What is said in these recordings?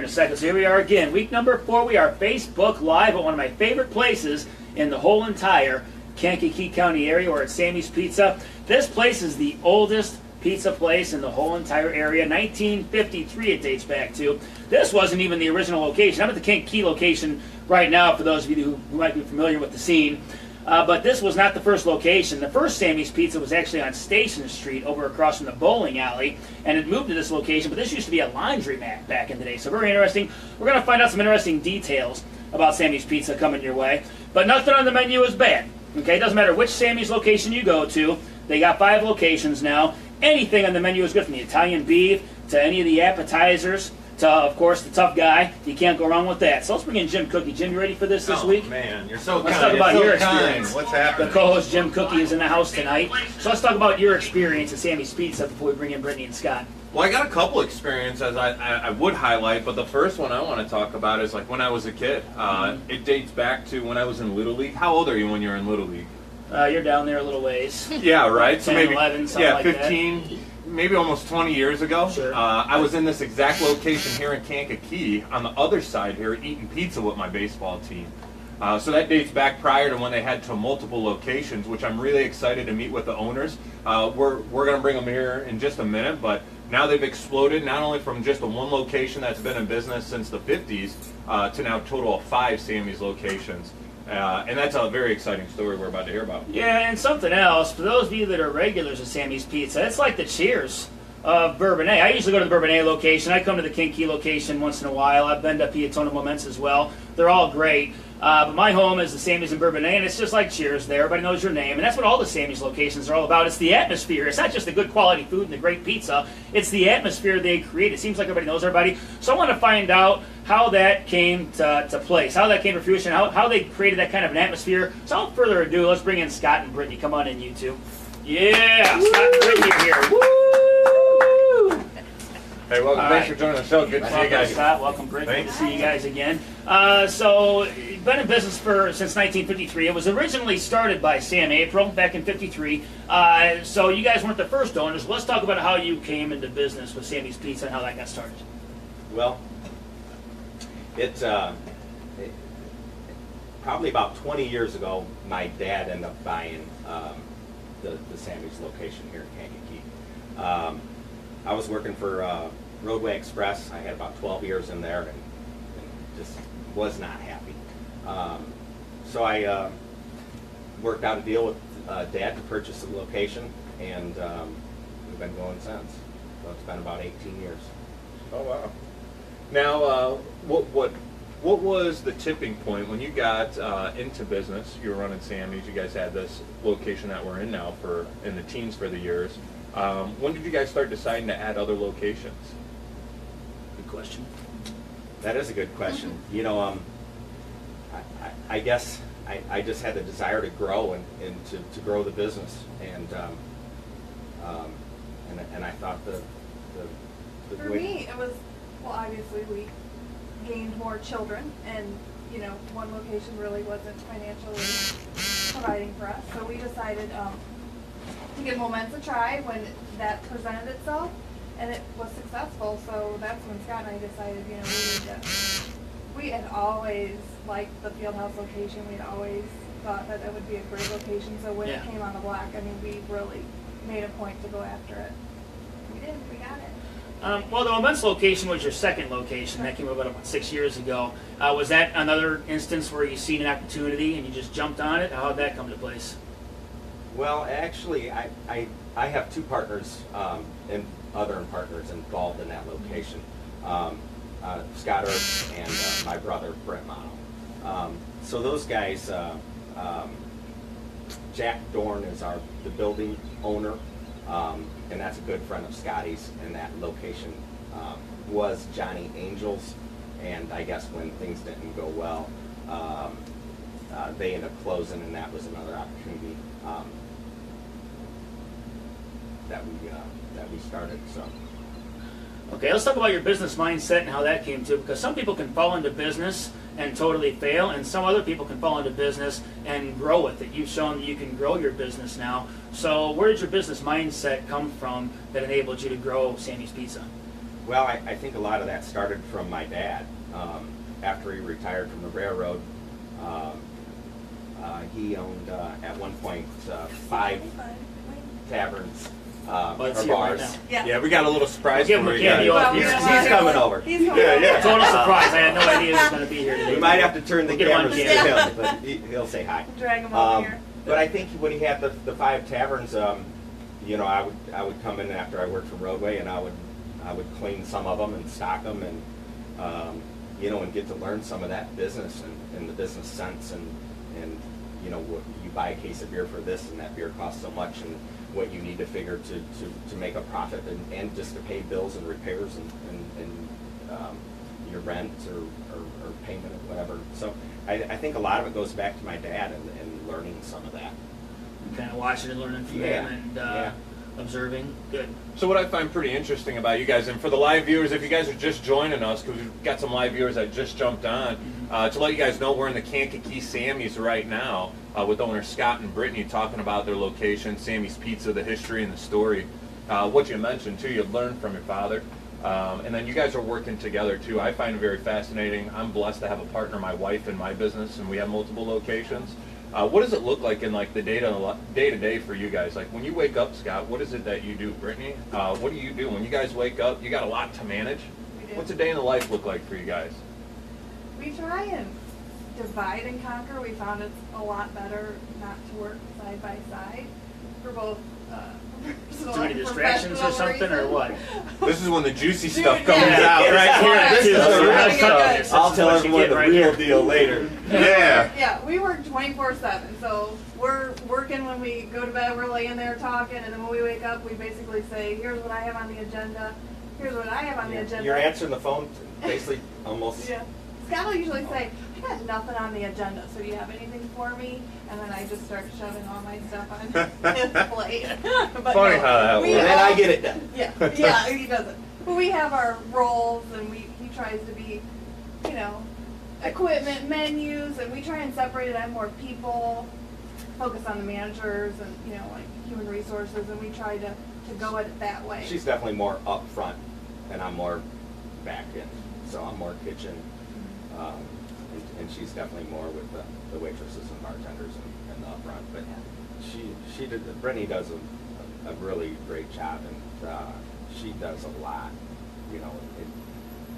a second. So here we are again, week number 4. We are Facebook Live at one of my favorite places in the whole entire Kankakee County area. We're at Sammy's Pizza. This place is the oldest pizza place in the whole entire area. 1953 it dates back to. This wasn't even the original location. I'm at the Kankakee location right now for those of you who might be familiar with the scene. But this was not the first location. The first Sammy's Pizza was actually on Station Street over across from the bowling alley, and it moved to this location, but this used to be a laundromat back in the day, so very interesting. We're going to find out some interesting details about Sammy's Pizza coming your way, but nothing on the menu is bad. Okay, it doesn't matter which Sammy's location you go to. They got 5 locations now. Anything on the menu is good, from the Italian beef to any of the appetizers to, of course, the tough guy. You can't go wrong with that. So let's bring in Jim Kuckie. Jim, you ready for this week? Oh, man, you're so Let's kind. talk about your kind. experience. What's happening? The co-host, Jim Kuckie, is in the house tonight. So let's talk about your experience at Sammy's Pizza before we bring in Brittany and Scott. Well, I got a couple experiences I would highlight, but the first one I want to talk about is like when I was a kid. It dates back to when I was in Little League. How old are you when you're in Little League? You're down there a little ways. Yeah, right. 10, 11, something like 15. that. Maybe almost 20 years ago. Sure. I was in this exact location here in Kankakee on the other side here eating pizza with my baseball team. So that dates back prior to when they had to multiple locations, which I'm really excited to meet with the owners. We're going to bring them here in just a minute, but now they've exploded not only from just the one location that's been in business since the 50s to now a total of 5 Sammy's locations. And that's a very exciting story we're about to hear about. Yeah, and something else, for those of you that are regulars at Sammy's Pizza, it's like the Cheers of Bourbonnais. I usually go to the Bourbonnais location. I come to the Kankakee location once in a while. I've been to Piatona Moments as well. They're all great. But my home is the Sammy's in Bourbonnais, and it's just like Cheers there. Everybody knows your name, and that's what all the Sammy's locations are all about. It's the atmosphere. It's not just the good quality food and the great pizza. It's the atmosphere they create. It seems like everybody knows everybody. So I want to find out how that came to place, how that came to fruition, how they created that kind of an atmosphere. So without further ado, let's bring in Scott and Brittany. Come on in, you two. Yeah, Scott and Brittany are here. Woo! Hey, welcome. All Thanks right. for joining the show. Good to see you guys. Scott, welcome, Brittany. Good to Thanks. see you guys again. So, been in business since 1953. It was originally started by Sam April back in '53. So you guys weren't the first owners. Let's talk about how you came into business with Sammy's Pizza and how that got started. Well, it's probably about 20 years ago, my dad ended up buying the Sammy's location here in Kankakee. I was working for Roadway Express. I had about 12 years in there and just was not happy. So I worked out a deal with Dad to purchase the location, and we've been going since. So it's been about 18 years. Oh wow! Now, what was the tipping point when you got into business? You were running Sammy's. You guys had this location that we're in now in the teens for the years. When did you guys start deciding to add other locations? Good question. That is a good question. You know, I guess I just had the desire to grow and to grow the business, and I thought the For me, it was, well, obviously we gained more children, and you know, one location really wasn't financially providing for us, so we decided to give Moments a try when that presented itself, and it was successful. So that's when Scott and I decided, you know, we had always liked the Fieldhouse location. We'd always thought that it would be a great location. So when it came on the block, I mean, we really made a point to go after it. We did. We got it. Well, the Moments location was your second location. That came about 6 years ago. Was that another instance where you seen an opportunity and you just jumped on it? How did that come to place? Well, actually, I have 2 partners and other partners involved in that location. Scott Earp and my brother, Brett Manau. So those guys, Jack Dorn is the building owner, and that's a good friend of Scotty's, and that location was Johnny Angel's, and I guess when things didn't go well, they ended up closing, and that was another opportunity that we started. So. Okay, let's talk about your business mindset and how that came to, because some people can fall into business and totally fail, and some other people can fall into business and grow with it. You've shown that you can grow your business now. So where did your business mindset come from that enabled you to grow Sammy's Pizza? Well, I think a lot of that started from my dad. After he retired from the railroad, he owned at one point 5 taverns or Let's hear it right bars. now. Yeah, we got a little surprise We'll give for him a you candy guys. off He's, here. he's coming over. He's coming Yeah, over. yeah. Total surprise. I had no idea he was going to be here today. We might have to turn the We'll get him on cameras to camera. him, but he'll say hi. Drag him over here. But I think when he had the 5 taverns, you know, I would come in after I worked for Roadway, and I would clean some of them and stock them, and you know, and get to learn some of that business and the business sense, and you know, what you buy a case of beer for this, and that beer costs so much, and what you need to figure to make a profit, and just to pay bills and repairs and your rent or payment or whatever. So I think a lot of it goes back to my dad and learning some of that. Kind of watching and learning from him and observing. Good. So what I find pretty interesting about you guys, and for the live viewers, if you guys are just joining us, because we've got some live viewers that just jumped on, to let you guys know, we're in the Kankakee Sammy's right now with owner Scott and Brittany talking about their location, Sammy's Pizza, the history and the story. What you mentioned too, you learned from your father. And then you guys are working together too. I find it very fascinating. I'm blessed to have a partner, my wife, in my business, and we have multiple locations. What does it look like in like the day to day for you guys? Like when you wake up, Scott, what is it that you do? Brittany, what do you do when you guys wake up? You got a lot to manage. We do. What's a day in the life look like for you guys? We try and divide and conquer. We found it's a lot better not to work side by side for both personal Too many and distractions or professional something, or reasons. what? This is when the juicy Dude, stuff comes yeah. out right here. Yeah. This is Yeah. the real Yeah. stuff. I'll tell everyone the real deal later. Yeah. Yeah, we work 24/7, so we're working when we go to bed, we're laying there talking, and then when we wake up, we basically say, here's what I have on the agenda, here's what I have on the agenda. You're answering the phone basically almost. Yeah. Scott will usually say, I got nothing on the agenda, so do you have anything for me? And then I just start shoving all my stuff on his plate. But Funny how that we And then all- I get it done. Yeah, he doesn't. But we have our roles, and he tries to be, you know, equipment, menus, and we try and separate it. I'm more people, focus on the managers and, you know, like human resources, and we try to go at it that way. She's definitely more up front, and I'm more back end. So I'm more kitchen, and she's definitely more with the waitresses and bartenders and the up front. But Brittany does a really great job, and she does a lot, you know,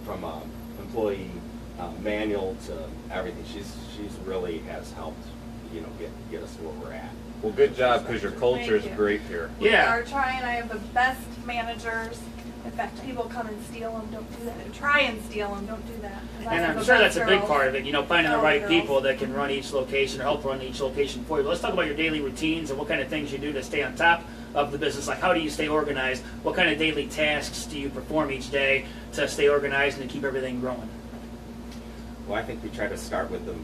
from employee manual to everything. She's really has helped, you know, get us to where we're at. Well, good job, because your culture is Thank you. great here. We Yeah. are trying. I have the best managers. In fact, people come and steal them. Don't do that. And try and steal them. Don't do that. 'Cause I And have I'm the sure best that's a big girls. part of it, you know, finding the Oh, right girls. people that can run each location or help run each location for you. But let's talk about your daily routines and what kind of things you do to stay on top of the business. Like, how do you stay organized? What kind of daily tasks do you perform each day to stay organized and to keep everything growing? Well, I think we try to start with the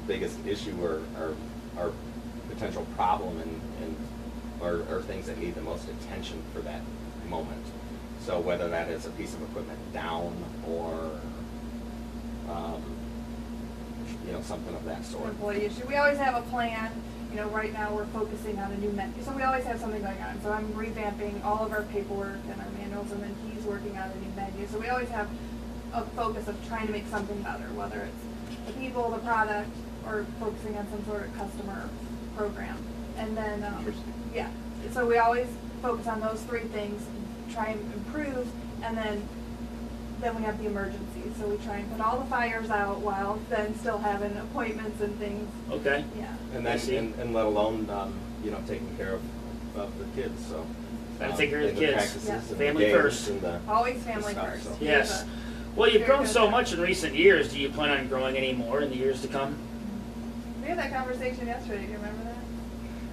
biggest issue or potential problem or things that need the most attention for that moment. So whether that is a piece of equipment down or you know, something of that sort. Employee issue. We always have a plan. You know, right now we're focusing on a new menu, so we always have something going on. So I'm revamping all of our paperwork and our manuals, and then he's working on a new menu. So we always have a focus of trying to make something better, whether it's the people, the product, or focusing on some sort of customer program. And then, Interesting. yeah, so we always focus on those 3 things, try and improve, and then we have the emergencies. So we try and put all the fires out while then still having appointments and things. Okay. Yeah. And I then, see. and let alone, you know, taking care of the kids, so. Gotta take care of the and kids. practices Yeah. and the Family games first. and the- Always family stuff, first. so. We Yes. have Well, you've Very grown good so job. much in recent years. Do you plan on growing any more in the years to come? We had that conversation yesterday. Do you remember that?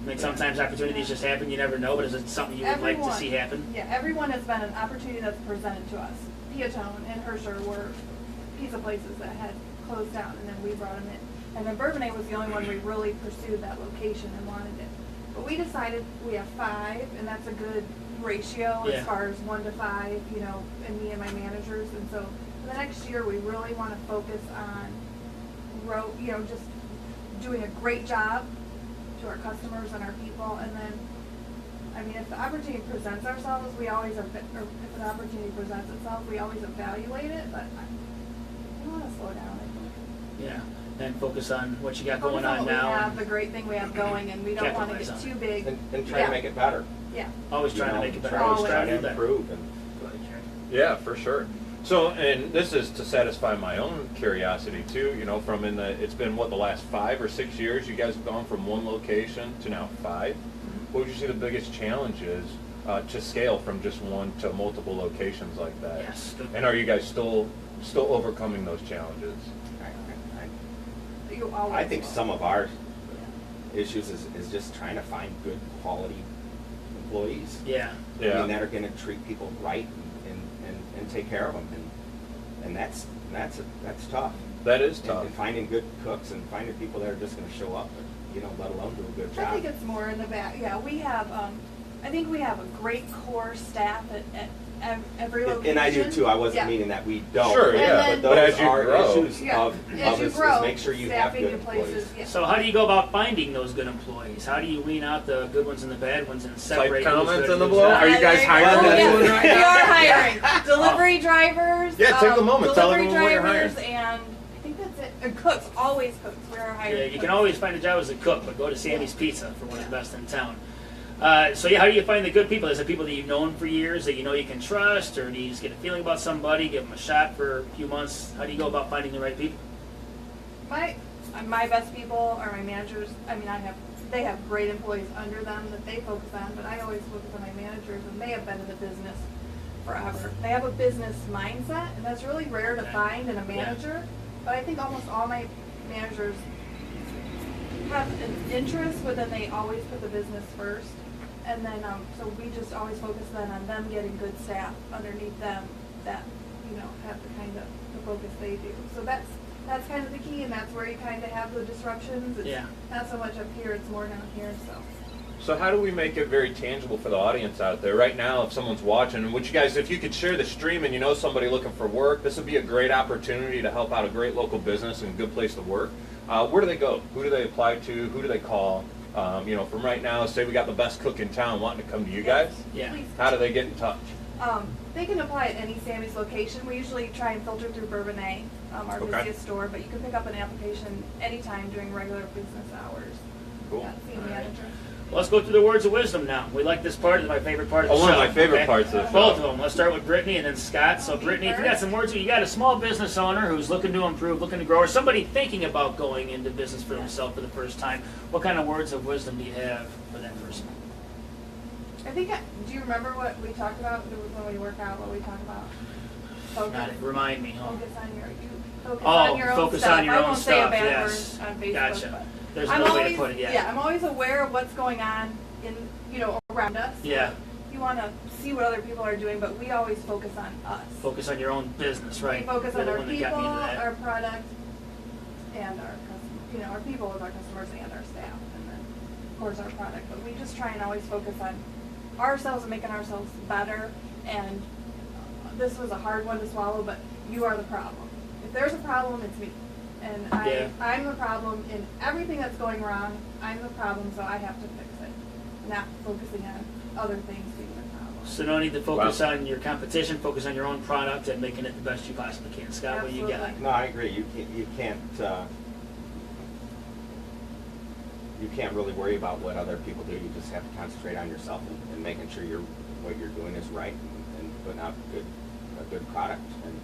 I mean, sometimes opportunities just happen. You never know, but is it something you would like to Everyone. see happen? Yeah, everyone has been an opportunity that's presented to us. Piatone and Herscher were pizza places that had closed down, and then we brought them in. And then Bourbonnais was the only one we really pursued that location and wanted it. But we decided we have 5, and that's a good ratio Yeah. as far as 1 to 5, you know, and me and my managers. And so for the next year, we really want to focus on, you know, just doing a great job to our customers and our people. And then I mean, if the opportunity presents ourselves, we always, or if an opportunity presents itself, we always evaluate it, but we want to slow down, I think. Yeah, and focus on what you got going Focus on what now. We have, the great thing we have going, and we don't want to Capitalize get on too big. And try to make it better. Yeah. Always You trying to know, make it better. try Always to trying to do better. improve. And Yeah, for sure. So, and this is to satisfy my own curiosity too. You know, from it's been what, the last 5 or 6 years you guys have gone from one location to now 5. What would you say the biggest challenge is to scale from just one to multiple locations like that? Yes. And are you guys still overcoming those challenges? You always I think will. some of our issues is just trying to find good quality employees. Yeah. I mean, that are going to treat people right and take care of them, and that's tough. That is And, tough. and finding good cooks and finding people that are just going to show up, and, let alone do a good job. I think it's more in the back. Yeah, we have. I think we have a great core staff at every location. And I do too. I wasn't Yeah. meaning that we don't. Sure, And yeah, then- But but those as you are grow, issues Yeah. of As you is grow, make sure you have staffing good your places. employees. Yeah. So how do you go about finding those good employees? How do you wean out the good ones and the bad ones and separate who's comments good in the and who's blog? not? Are you guys hiring Oh, anyone yeah. right We now? are hiring delivery drivers. Yeah, take a moment. Tell Delivery everyone what you're drivers hiring. and I think that's it. And cooks, always cooks. We are hiring. Yeah, you can cooks. always find a job as a cook, but go to Sammy's Pizza for one of the best in town. So yeah, how do you find the good people? Is it people that you've known for years that you know you can trust, or do you just get a feeling about somebody, give them a shot for a few months? How do you go about finding the right people? My best people are my managers. I mean, they have great employees under them that they focus on, but I always focus on my managers, and they have been in the business forever. They have a business mindset, and that's really rare to find in a manager. But I think almost all my managers have an interest, but then they always put the business first. And then, so we just always focus then on them getting good staff underneath them that, have the kind of the focus they do. So that's kind of the key, and that's where you kind of have the disruptions. It's not so much up here, it's more down here, So how do we make it very tangible for the audience out there? Right now, if someone's watching, and which you guys, if you could share the stream and you know somebody looking for work, this would be a great opportunity to help out a great local business and a good place to work. Where do they go? Who do they apply to? Who do they call? From right now, say we got the best cook in town wanting to come to you guys. Yeah. Please. How do they get in touch? They can apply at any Sammy's location. We usually try and filter through Bourbonnais, our Okay. busiest store, but you can pick up an application anytime during regular business hours. Cool. Yeah, see the All right. manager. Well, let's go through the words of wisdom now. We like this part. It's my favorite part of the show. One of my favorite parts of the show. Both of them. Let's start with Brittany and then Scott. So, Me Brittany, if you first. got some words, you got a small business owner who's looking to improve, looking to grow, or somebody thinking about going into business for himself for the first time. What kind of words of wisdom do you have for that person? I think, do you remember what we talked about when we work out, what we talked about? Got it. Remind me. Huh? Focus on focus Oh, on your own focus stuff. on your I own won't say a stuff, bad yes. word on Facebook, Gotcha. but There's I'm another way always, to put it, I'm always aware of what's going on in, around us. Yeah. You want to see what other people are doing, but we always focus on us. Focus on your own business, right? We focus You're on the our one that people, got me into that. our product, and our customers. Our people with our customers and our staff, and then of course our product. But we just try and always focus on ourselves and making ourselves better. And this was a hard one to swallow, but you are the problem. If there's a problem, it's me. And I'm the problem in everything that's going wrong. I'm the problem, so I have to fix it. Not focusing on other things being the problem. So no need to focus on your competition, focus on your own product and making it the best you possibly can. Scott, what do you got? Absolutely. No, I agree. You can't really worry about what other people do. You just have to concentrate on yourself and making sure what you're doing is right and putting out a good product and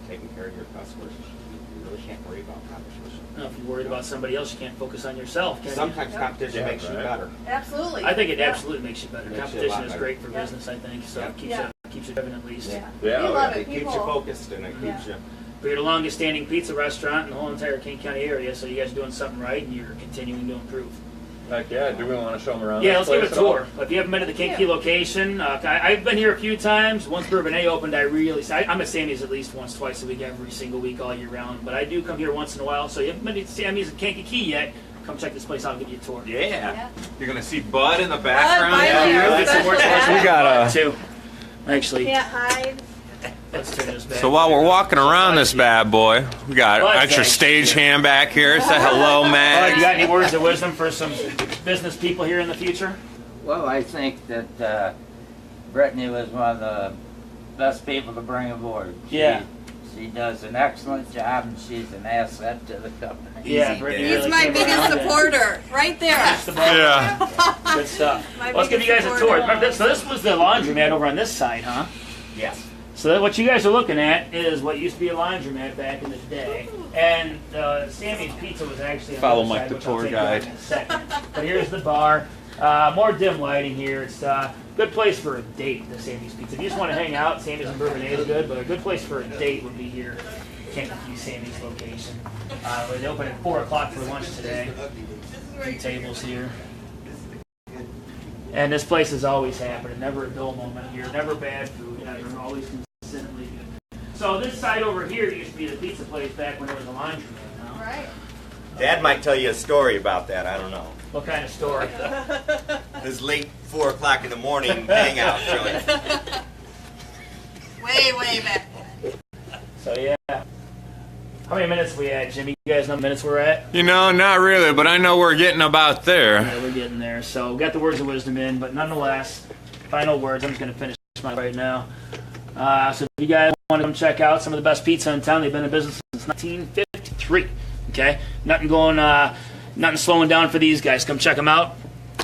taking care of your customers. You really can't worry about competition. No, if you're worried about somebody else, you can't focus on yourself, can you? Sometimes competition makes you better. Absolutely. I think it Yeah. absolutely makes you better. Makes you a Competition lot is better. great for Yeah. business, I think. So Yeah. it keeps you driven at least. Yeah. Yeah, We oh, love yeah. it. It keeps you focused and it keeps you. But you're the longest standing pizza restaurant in the whole entire King County area, so you guys are doing something right and you're continuing to improve. Heck yeah, do we want to show them around? Yeah, this let's give it a place at all? tour. If you haven't been to the Kankakee location, I've been here a few times. Once Bourbonnais opened, I'm at Sammy's at least once, twice a week, every single week, all year round. But I do come here once in a while. So if you haven't been to Sammy's in Kankakee yet, come check this place out. I'll give you a tour. Yeah. You're going to see Bud in the background. finally, here. our Let's see more special tours. guest. We got a- too. Actually, Can't hide. let's turn this back. So while we're walking around this bad boy, we got Bud, extra thanks. stage hand back here. Say hello, You man. got any words of wisdom for some business people here in the future? Well, I think that Brittany was one of the best people to bring aboard. Yeah. She does an excellent job, and she's an asset to the company. Yeah, Brittany He's really my came biggest around and- supporter, right there. That's the ball. Yeah. Good stuff. My Let's give you guys biggest a tour. supporter. Remember this, so this was the laundromat over on this side, huh? Yes. So what you guys are looking at is what used to be a laundromat back in the day. And Sammy's Pizza was actually on Follow the other Mike, side, the which I'll tour take you on guide. in a second. But here's the bar. More dim lighting here. It's a good place for a date, the Sammy's Pizza. If you just want to hang out, Sammy's and Bourbonnais is good, but a good place for a date would be here, Kankakee Sammy's location. They open at 4 o'clock for lunch today. 2 tables here. And this place is always happening. Never a dull moment here. Never bad food. Ever. Always consistently good. So this side over here used to be the pizza place back when there was a laundromat. Now. Right. Dad might tell you a story about that. I don't know. What kind of story? This late 4 o'clock in the morning hangout joint. Way back. So yeah. How many minutes we at, Jimmy? You guys know how many minutes we're at? You know, not really, but I know we're getting about there. Yeah, we're getting there. So we got the words of wisdom in, but nonetheless, final words. I'm just going to finish mine right now. So if you guys want to come check out some of the best pizza in town, they've been in business since 1953. Okay, nothing slowing down for these guys. Come check them out.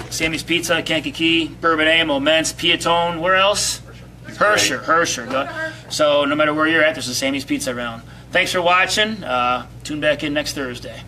Sammy's Pizza, Kankakee, Bourbonnais, Moments, Piatone. Where else? Herscher. So no matter where you're at, there's a Sammy's Pizza around. Thanks for watching. Tune back in next Thursday.